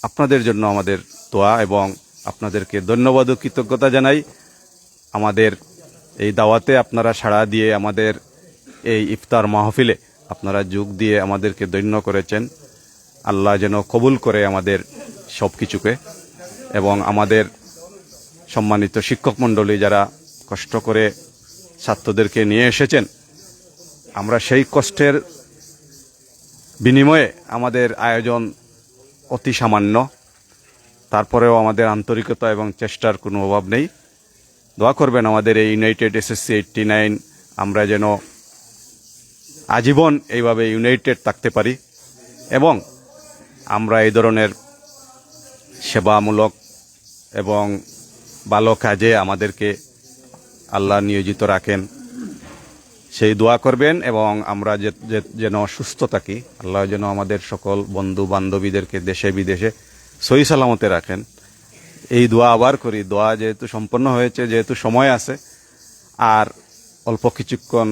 আপনাদের জন্য আমাদের দোয়া, এবং আপনাদেরকে ধন্যবাদ ও কৃতজ্ঞতা জানাই। আমাদের এই দাওয়াতে আপনারা সাড়া দিয়ে আমাদের এই ইফতার মাহফিলে আপনারা যোগ দিয়ে আমাদেরকে ধন্য করেছেন। আল্লাহ যেন কবুল করে আমাদের সব কিছুকে, এবং আমাদের সম্মানিত শিক্ষক মণ্ডলী যারা কষ্ট করে ছাত্রদেরকে নিয়ে এসেছেন, আমরা সেই কষ্টের বিনিময়ে আমাদের আয়োজন অতি সামান্য, তারপরেও আমাদের আন্তরিকতা এবং চেষ্টার কোনো অভাব নেই। দোয়া করবেন আমাদের এই ইউনাইটেড এসএসসি 89 আমরা যেন আজীবন এইভাবে ইউনাইটেড থাকতে পারি, এবং আমরা এই ধরনের সেবামূলক এবং ভালো কাজে আমাদেরকে আল্লাহ নিয়োজিত রাখেন, সেই দোয়া করবেন। এবং আমরা যেন সুস্থ থাকি, আল্লাহ যেন আমাদের সকল বন্ধু বান্ধবীদেরকে দেশে বিদেশে সহি সালামতে রাখেন, এই দোয়া আবার করি। দোয়া যেহেতু সম্পন্ন হয়েছে, যেহেতু সময় আছে, আর অল্প কিছুক্ষণ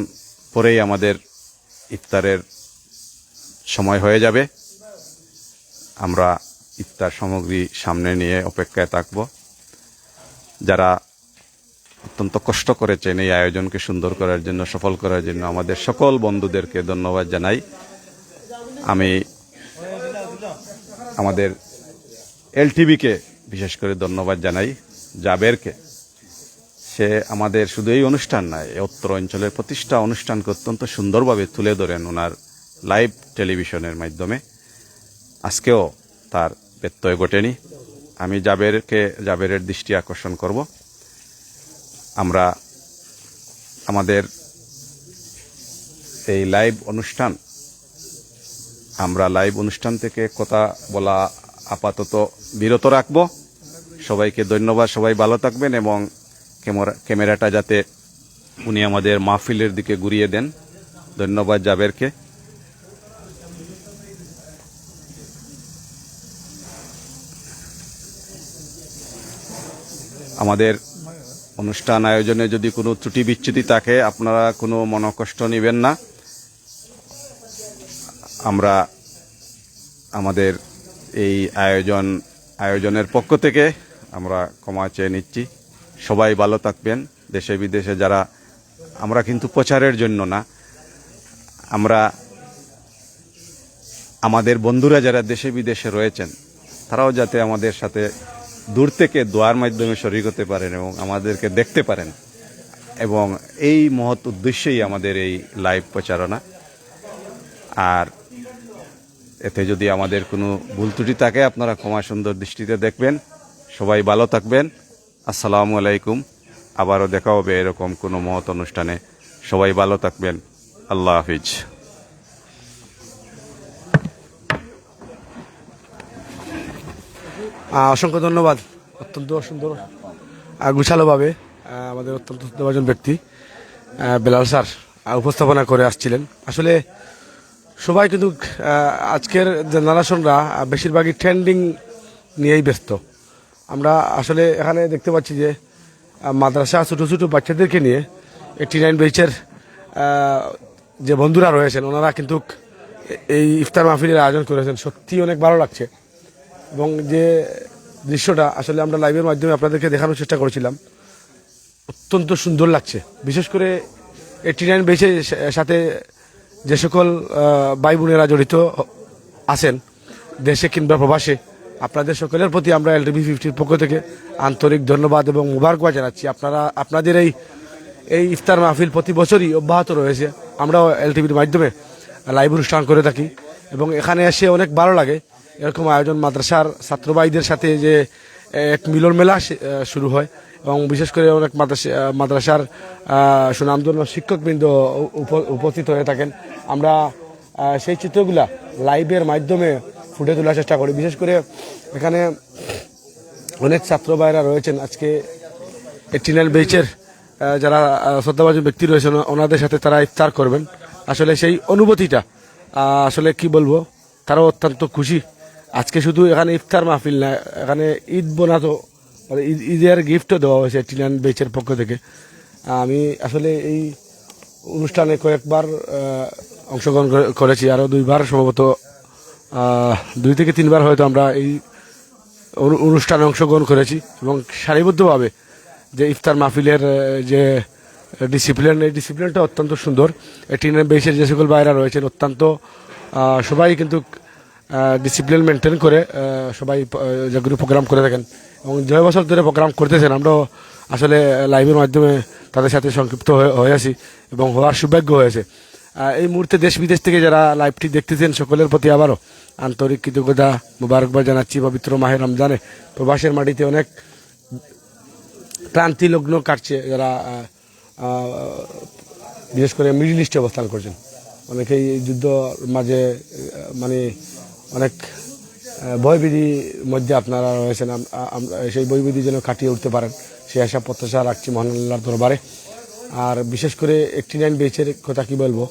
পরেই আমাদের ইফতারের সময় হয়ে যাবে। আমরা ইফতার সামগ্রী সামনে নিয়ে অপেক্ষায় থাকব। যারা অত্যন্ত কষ্ট করেছেন এই আয়োজনকে সুন্দর করার জন্য, সফল করার জন্য, আমাদের সকল বন্ধুদেরকে ধন্যবাদ জানাই। আমি আমাদের এলটিভিকে বিশেষ করে ধন্যবাদ জানাই, জাবেরকে। সে আমাদের শুধু এই অনুষ্ঠান নয়, এই উত্তর অঞ্চলের প্রতিষ্ঠা অনুষ্ঠানকে অত্যন্ত সুন্দরভাবে তুলে ধরেন ওনার লাইভ টেলিভিশনের মাধ্যমে। আজকেও তার ব্যত্যয় ঘটেনি। আমি জাবেরের দৃষ্টি আকর্ষণ করব, আমরা আমাদের এই লাইভ অনুষ্ঠান থেকে কথা বলা আপাতত বিরত রাখব। সবাইকে ধন্যবাদ, সবাই ভালো থাকবেন, এবং ক্যামেরাটা যাতে উনি আমাদের মাহফিলের দিকে ঘুরিয়ে দেন। ধন্যবাদ জাবেরকে। আমাদের অনুষ্ঠান আয়োজনে যদি কোনো ত্রুটি বিচ্যুতি থাকে, আপনারা কোনো মনোকষ্ট নেবেন না। আমরা আমাদের এই আয়োজনের পক্ষ থেকে আমরা ক্ষমা চেয়ে নিচ্ছি। সবাই ভালো থাকবেন, দেশে বিদেশে যারা, আমরা কিন্তু প্রচারের জন্য না, আমরা আমাদের বন্ধুরা যারা দেশে বিদেশে রয়েছেন তারাও যাতে আমাদের সাথে দূর থেকে দোয়ার মাধ্যমে শরীক হতে পারেন এবং আমাদেরকে দেখতে পারেন, এবং এই মহৎ উদ্দেশ্যেই আমাদের এই লাইভ প্রচারণা। আর এতে যদি আমাদের কোনো ভুল ত্রুটি থাকে আপনারা ক্ষমা সুন্দর দৃষ্টিতে দেখবেন। সবাই ভালো থাকবেন। আসসালামু আলাইকুম। আবারও দেখা হবে এরকম কোনো মহৎ অনুষ্ঠানে। সবাই ভালো থাকবেন। আল্লাহ হাফিজ। অসংখ্য ধন্যবাদ। অত্যন্ত সুন্দর গুছালোভাবে আমাদের অত্যন্ত শ্রদ্ধাভাজন ব্যক্তি বেলাল স্যার উপস্থাপনা করে আসছিলেন। আসলে সবাই কিন্তু আজকের জেনারেশনরা বেশিরভাগই ট্রেন্ডিং নিয়েই ব্যস্ত। আমরা আসলে এখানে দেখতে পাচ্ছি যে মাদ্রাসা ছোটো ছোটো বাচ্চাদেরকে নিয়ে 89 ব্যাচের যে বন্ধুরা রয়েছেন ওনারা কিন্তু এই ইফতার মাহফিলের আয়োজন করেছেন। সত্যি অনেক ভালো লাগছে, এবং যে দৃশ্যটা আসলে আমরা লাইভের মাধ্যমে আপনাদেরকে দেখানোর চেষ্টা করেছিলাম, অত্যন্ত সুন্দর লাগছে। বিশেষ করে 89 ব্যাচের সাথে যে সকল ভাই বোনেরা জড়িত আছেন দেশে কিংবা প্রবাসে, আপনাদের সকলের প্রতি আমরা LTV 50 পক্ষ থেকে আন্তরিক ধন্যবাদ এবং মুবারকবাদ জানাচ্ছি। আপনাদের এই ইফতার মাহফিল প্রতি বছরই অব্যাহত রয়েছে। আমরাও LTVর মাধ্যমে লাইভ অনুষ্ঠান করে থাকি, এবং এখানে এসে অনেক ভালো লাগে। এরকম আয়োজন মাদ্রাসার ছাত্র ভাইদের সাথে যে এক মিলন মেলা শুরু হয়, এবং বিশেষ করে অনেক মাদ্রাসার সুনামধন্য শিক্ষকবৃন্দ উপস্থিত হয়ে থাকেন। আমরা সেই চিত্রগুলা লাইভের মাধ্যমে ফুটে তোলার চেষ্টা করি। বিশেষ করে এখানে অনেক ছাত্র ভাইরা রয়েছেন। আজকে 89 ব্যাচের যারা শ্রদ্ধাভাজন ব্যক্তি রয়েছেন ওনাদের সাথে তারা ইফতার করবেন। আসলে সেই অনুভূতিটা আসলে কি বলবো, তারাও অত্যন্ত খুশি। আজকে শুধু এখানে ইফতার মাহফিল না, এখানে ঈদ বোনাতো মানে ঈদের গিফটও দেওয়া হয়েছে 89 বেচের পক্ষ থেকে। আমি আসলে এই অনুষ্ঠানে কয়েকবার অংশগ্রহণ করেছি, আরও 2বার সম্ভবত, 2 থেকে 3বার হয়তো আমরা এই অনুষ্ঠানে অংশগ্রহণ করেছি। এবং সারিবদ্ধভাবে যে ইফতার মাহফিলের যে ডিসিপ্লিন, এই ডিসিপ্লিনটা অত্যন্ত সুন্দর। 89 বেচের যে সকল ভাইরা রয়েছেন অত্যন্ত সবাই কিন্তু ডিসিপ্লিন মেনটেন করে সবাই যেগুলো প্রোগ্রাম করে থাকেন এবং 2 বছর ধরে প্রোগ্রাম করতেছেন। আমরাও আসলে লাইভের মাধ্যমে তাদের সাথে সংক্ষিপ্ত হয়ে আছি এবং হওয়ার সৌভাগ্য হয়েছে। এই মুহূর্তে দেশ বিদেশ থেকে যারা লাইভটি দেখতেছেন সকলের প্রতি আবারও আন্তরিক কৃতজ্ঞতা মোবারকবাদ জানাচ্ছি। পবিত্র মাহে রমজানে প্রবাসের মাটিতে অনেক ক্লান্তি লগ্ন কাটছে যারা বিশেষ করে মিডল ইস্টে অবস্থান করছেন। অনেকেই যুদ্ধ মাঝে মানে অনেক ভয়ভীতির মধ্যে আপনারা রয়েছেন। সেই ভয়ভীতি যেন কাটিয়ে উঠতে পারেন সেই আশা প্রত্যাশা রাখছি মহান আল্লাহর দরবারে। আর বিশেষ করে 89 বেচের কথা কি বলবো,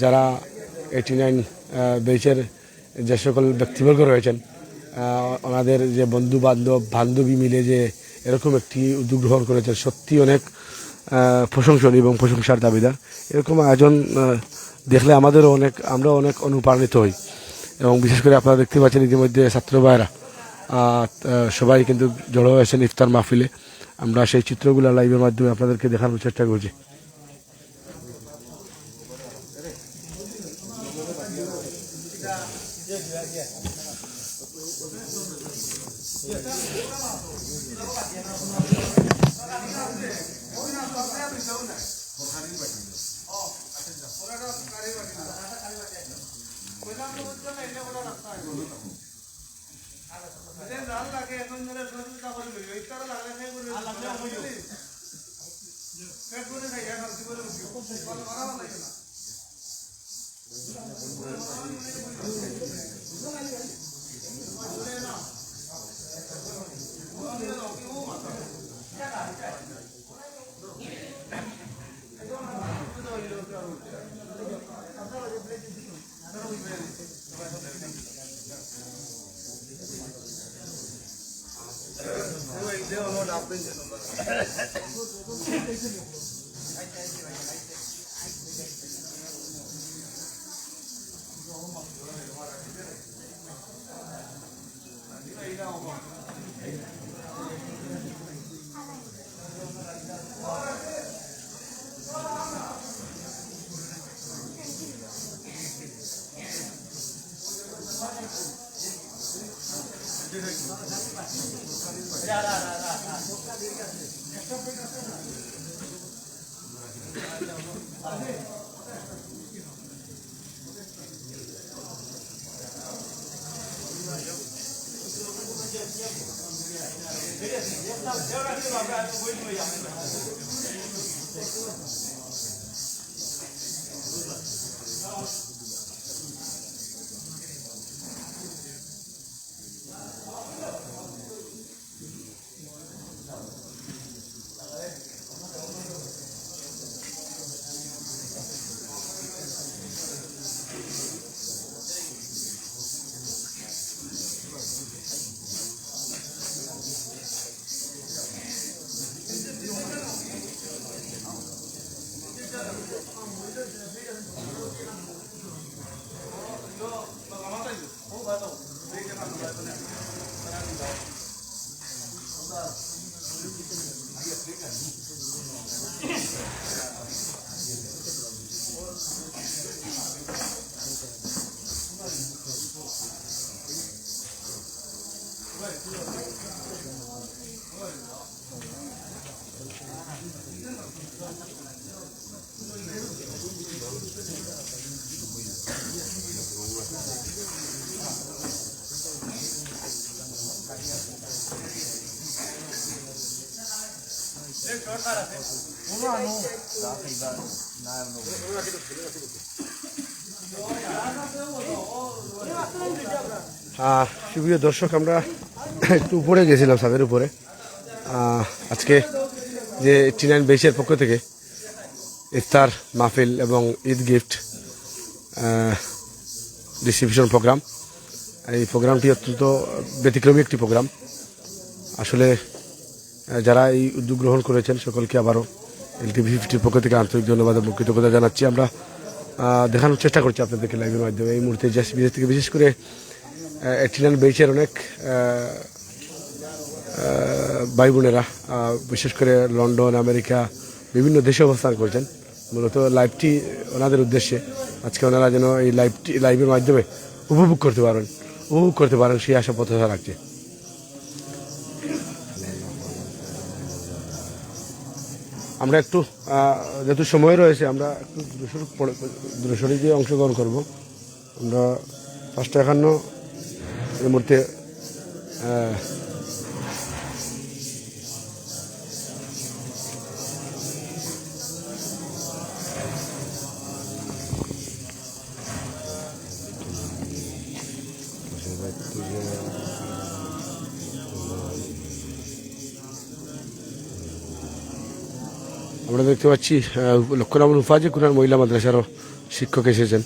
যারা 89 বেচের যে সকল ব্যক্তিবর্গ রয়েছেন ওনাদের যে বন্ধু বান্ধবী মিলে যে এরকম একটি উদ্যোগ গ্রহণ করেছেন, সত্যি অনেক প্রশংসনীয় এবং প্রশংসার দাবিদার। এরকম আয়োজন দেখলে আমরা অনেক অনুপ্রাণিত হই। এবং বিশেষ করে আপনারা দেখতে পাচ্ছেন ইতিমধ্যে ছাত্র ভাইরা সবাই কিন্তু জড়ো হয়েছেন ইফতার মাহফিলে। আমরা সেই চিত্রগুলো লাইভের মাধ্যমে আপনাদেরকে দেখানোর চেষ্টা করছি। সুপ্রিয় দর্শক, আমরা একটু উপরে গেছিলাম, ছাদের উপরে। আজকে যে 89 বেচের পক্ষ থেকে ইফতার মাহফিল এবং ঈদ গিফট ডিস্ট্রিবিউশন প্রোগ্রাম। এই প্রোগ্রামটি অত্যন্ত ব্যতিক্রমী একটি প্রোগ্রাম। আসলে যারা এই উদ্যোগ গ্রহণ করেছেন সকলকে আবারও এলটিভি 50 পক্ষ থেকে আন্তরিক ধন্যবাদ এবং কৃতজ্ঞতা জানাচ্ছি। আমরা দেখানোর চেষ্টা করছি আপনাদেরকে লাইভের মাধ্যমে এই মুহূর্তে দেশ বিদেশ থেকে, বিশেষ করে 89 বেচের অনেক ভাই বোনেরা বিশেষ করে লন্ডন, আমেরিকা, বিভিন্ন দেশে অবস্থান করছেন। মূলত লাইভটি ওনাদের উদ্দেশ্যে, আজকে ওনারা যেন এই লাইভের মাধ্যমে উপভোগ করতে পারেন সেই আশা প্রত্যাশা রাখছে। আমরা একটু যেহেতু সময় রয়েছে আমরা একটু দুশোরি দিয়ে অংশগ্রহণ করব। আমরা 551 এই মুহূর্তে আমরা দেখতে পাচ্ছি লক্ষ্মণ মুফাজি কুরআন মহিলা মাদ্রাসারও শিক্ষক এসেছেন।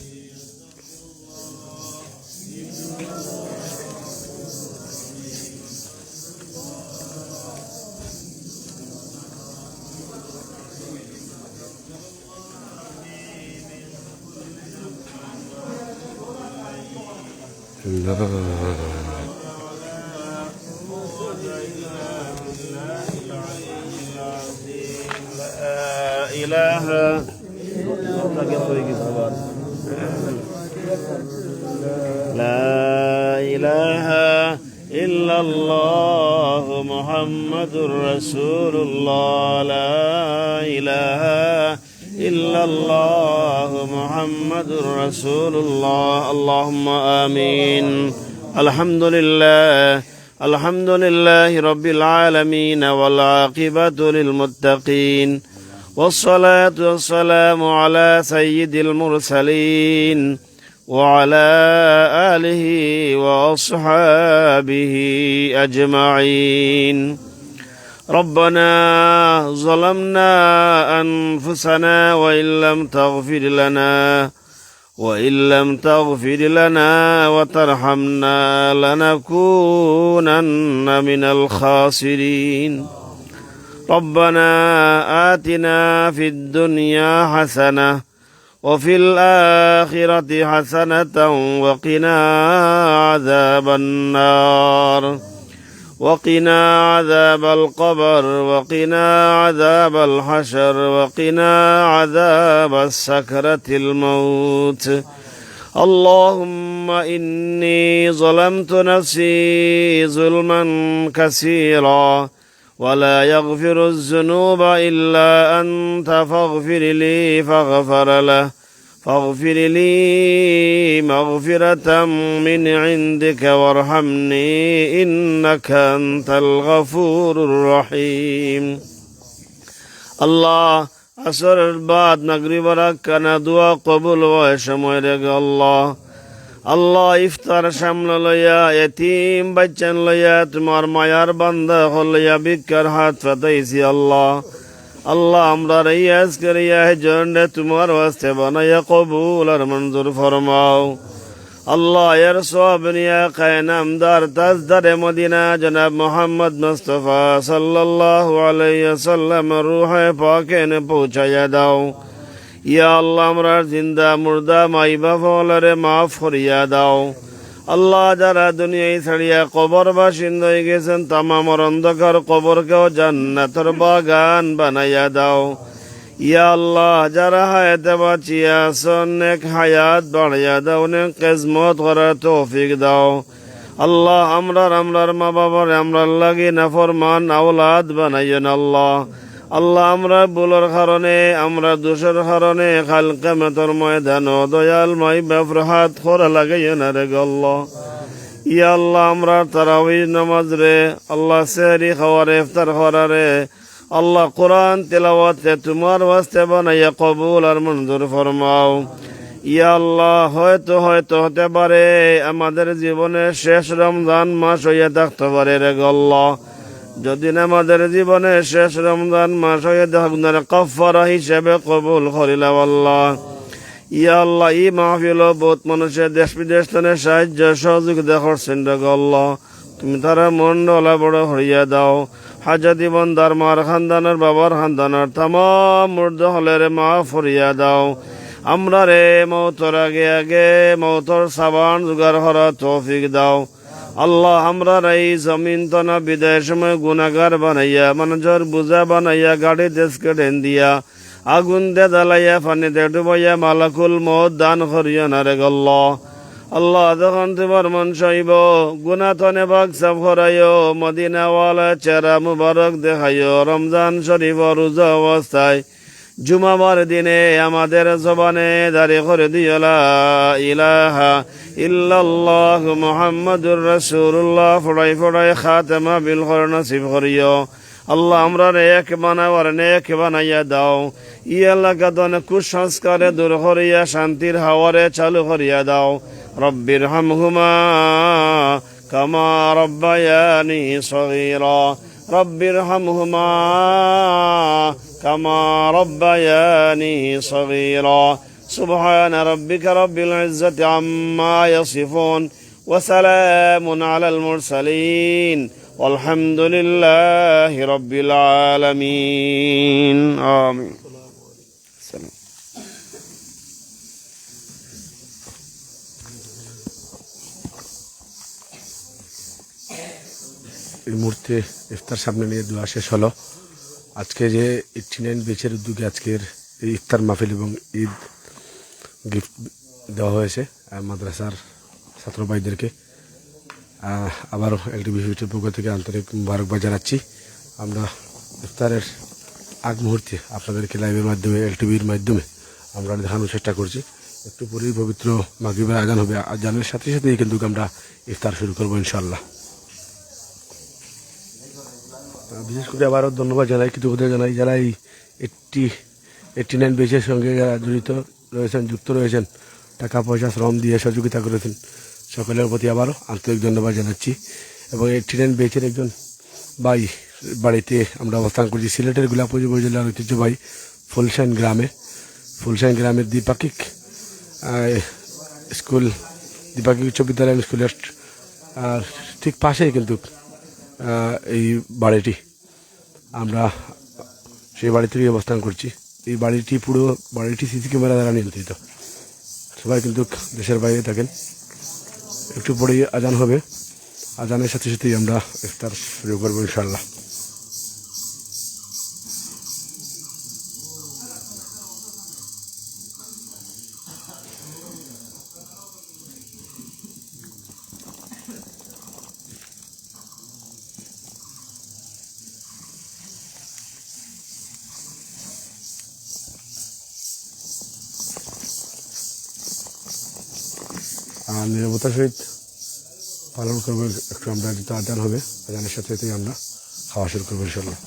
لا إله إلا الله محمد رسول الله لا إله إلا الله محمد رسول الله اللهم آمين الحمد لله رب العالمين والعاقبة للمتقين والصلاة والسلام على سيد المرسلين وعلى آله وأصحابه أجمعين ربنا ظلمنا أنفسنا وإن لم تغفر لنا وترحمنا لنكونن من الخاسرين ربنا آتنا في الدنيا حسنة وفي الآخرة حسنة وقنا عذاب النار وقنا عذاب القبر وقنا عذاب الحشر وقنا عذاب السكرة الموت اللهم إني ظلمت نفسي ظلما كثيرا ولا يغفر الذنوب إلا أنت فاغفر لي مغفرة من عندك وارحمني إنك أنت الغفور الرحيم الله আসরের বাদ মাগরিব রাকানা দোয়া কবুল হয় সময় রেগে আল্লাহ ইফতার সামনে লইয়া এতিম বাচ্চান লইয়া তোমার মায়ার বান্দা হইয়া ভিক্ষার হাত পাতাইছি আল্লাহ আমরা এই আজকের জন্যে তোমার ওয়াস্তে বানাইয়া কবুল আর মঞ্জুর ফরমাও আল্লাহ এর সব নিয়া কায়নামদার তাজদারে মদিনা জনাব মোহাম্মদ মুস্তাফা সাল্লাল্লাহু আলাইহি ওয়াসাল্লাম রূহে পাকে নে পৌঁছায়া দাও ইয়া আল্লাহ আমরা জিন্দা মুর্দা মাই বাবারে মাফ করিয়া দাও আল্লাহ যারা দুনিয়ায় ছাড়িয়া কবর বাসিন্দা হয়ে গেছেন তামাম অন্ধকার কবরকেও জান্নাতের বাগান বানাইয়া দাও ইয়া আল্লাহ যারা হায়াতে বাঁচিয়া আছেন নেক হায়াত বাড়াইয়া দাও নেক কিসমত করার তৌফিক দাও আল্লাহ আমরার মা বাবার আমরার লাগি নাফরমান আওলাদ বানাইয়েন আল্লাহ আমরা ভুলের কারণে আমরা দোষের কারণে কাল কিয়ামতের ময়দানে দয়াল মাই বেফরহাত করা লাগাইয়েন রে আল্লাহ ইয়া আল্লাহ আমরা তারাউই নামাজ রে আল্লাহ সেহরি খাওয়ার ইফতার খাওয়ার রে আল্লাহ কোরআন তেলাওয়াতে তোমার ওয়াস্তে বানাইয়া কবুল আর মঞ্জুর ফরমাও ইয়া আল্লাহ হয়তো হতে পারে আমাদের জীবনে শেষ রমজান মাস হইয়া থাকতে পারে রে আল্লাহ যদি আমাদের জীবনে শেষ রমজান মাস হয়ে গুনার কাফারা হিসেবে কবুল করিলাম আল্লাহ ইয়া আল্লাহ এই মাহফিল বহুত মানুষের দেশ বিদেশ থেকে সাহায্য সহযোগিতা করছেন রে আল্লাহ, তুমি তারা মন ডলা বড় হইয়া দাও। হাজাতি বন্দার মার খানদানের বাবার খানদানের তাম মুর্দ হলে রে মা ফরিয়া দাও। আমরা রে মৌতর আগে আগে মৌতর সাবান জোগাড় হরা তৌফিক দাও। আল্লাহ আমরা এই জমিন তনা বিদায়ের সময় গুনাগার বানাইয়া মানুষের বুঝা বানাইয়া গাড়ি দেশকে ঢেন দিয়া আগুন দে জ্বালাইয়া পানিতে ডুবাইয়া মালাকুল মত দান করিয়া না রে আল্লাহ। আল্লাহ যখন তোমার মন চাইব গুনা তনে বাগ সাফ করাইও, মদিনাওয়ালা চেহারা মুবারক দেখাইও। রমজান শরীফ রোজা অবস্থায় জুমাবার দিনে আমাদের জবানে দাঁড়ি করে দিও লা ইলাহা ইল্লাল্লাহ মুহাম্মাদুর রাসূলুল্লাহ ফড়াই ফড়াই খাতেমা বিল করে নসিব করিও। আল্লাহ আমরা এক বানাওয়ার নেক বানাইয়া দাও। ই এলাকা দনে কুসংস্কারে দূর করিয়া শান্তির হাওয়ারে চালু করিয়া দাও। রব্বির হামহুমা কামা রব্বায়ানি সগীরা, রব্বির হামহুমা কামা রব্বায়ানি সগীরা। সুবহান রব্বিকা রব্বিল ইজ্জাতি আম্মা ইয়াসিফুন ওয়া সালামুন আলাল মুরসালিন والحمد لله رب العالمين آمين. السلام. এই মুহূর্তে ইফতার সামনে নিয়ে দোয়া শেষ হলো। আজকে যে 89 বেচের উদ্যোগে আজকের এই ইফতার মাহফিল এবং ঈদ গিফট দেওয়া হয়েছে মাদ্রাসার ছাত্র ভাইদেরকে। আবারও এলটিভি ভিডিওর পক্ষ থেকে আন্তরিক মুবারকবাদ জানাচ্ছি। আমরা ইফতারের আগ মুহূর্তে আপনাদেরকে লাইভের মাধ্যমে এলটিভির মাধ্যমে আমরা দেখানোর চেষ্টা করছি। একটু পরেই পবিত্র মাগরিবের আজান হবে, আজানের সাথে সাথেই কিন্তু আমরা ইফতার শুরু করবো ইনশাআল্লাহ। বিশেষ করে আবারও ধন্যবাদ জানাই, কৃতজ্ঞতা জানাই যারা এই 89 বেচের সঙ্গে যারা জড়িত রয়েছেন, যুক্ত রয়েছেন, টাকা পয়সা শ্রম দিয়ে সহযোগিতা করেছেন, সকলের প্রতি আবারও আন্তরিক ধন্যবাদ জানাচ্ছি। এবং 89 বেচের একজন ভাই বাড়িতে আমরা অবস্থান করছি সিলেটের গোলাপগঞ্জ উপজেলার ঐতিহ্যবাহী ফুলশাইন গ্রামের দ্বিপাক্ষিক স্কুল, দ্বিপাক্ষিক উচ্চ বিদ্যালয় স্কুলের ঠিক পাশেই কিন্তু এই বাড়িটি, আমরা সেই বাড়ি থেকে অবস্থান করছি। এই পুরো বাড়িটি সিসি ক্যামেরা দ্বারা নিয়ন্ত্রিত। সবাই কিন্তু দেশের বাইরে থাকেন। একটু পরেই আজান হবে, আজানের সাথে সাথেই আমরা ইফতার শুরু করবো ইনশাআল্লাহ। নিরাপত্তার সহিত পালন করবো একটু আমরা, যেহেতু আজান হবে, আজানের সাথে সাথেই আমরা খাওয়া শুরু করবো ইনশাআল্লাহ।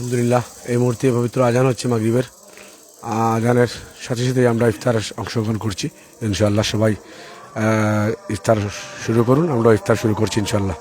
আলহামদুলিল্লাহ এই মুহূর্তে পবিত্র আজান হচ্ছে মাগরিবের। আজানের সাথে সাথেই আমরা ইফতার অংশগ্রহণ করছি ইনশাআল্লাহ। সবাই ইফতার শুরু করুন, আমরা ইফতার শুরু করছি ইনশাআল্লাহ।